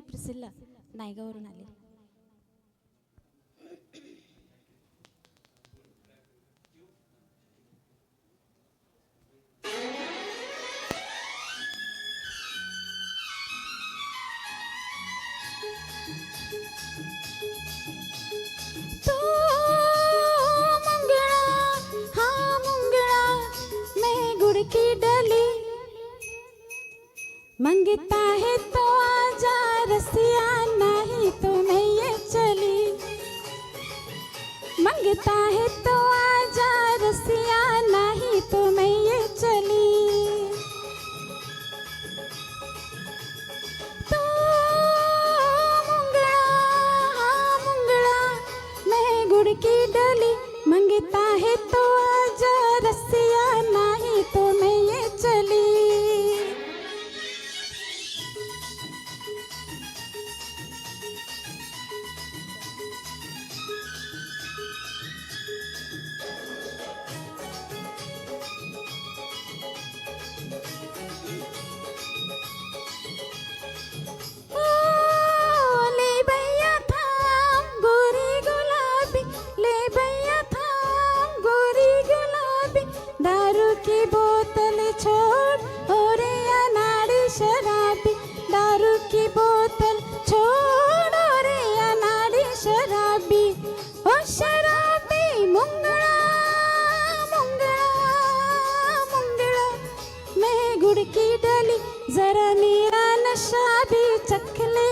प्रिसिल्ला नायगावरून आले. तो मुंगळा हा मुंगळा मैं गुड़ की डली मंगता है तो आजा रसिया नहीं तो मैं ये चली मंगता है तो आजा रसिया नहीं तो मैं ये चली तो मुंगड़ा हाँ मुंगड़ा मैं गुड़ की डली मंगता है तो आजा रसिया नहीं तो मैं ये चली की बोतल छोड़ और अनाड़ी शराबी दारू की बोतल छोड़ और अनाड़ी शराबी ओ शराबी मुंगड़ा मुंगड़ा मुंगड़ा मैं गुड़ की डली जरा मेरा नशा भी चख ले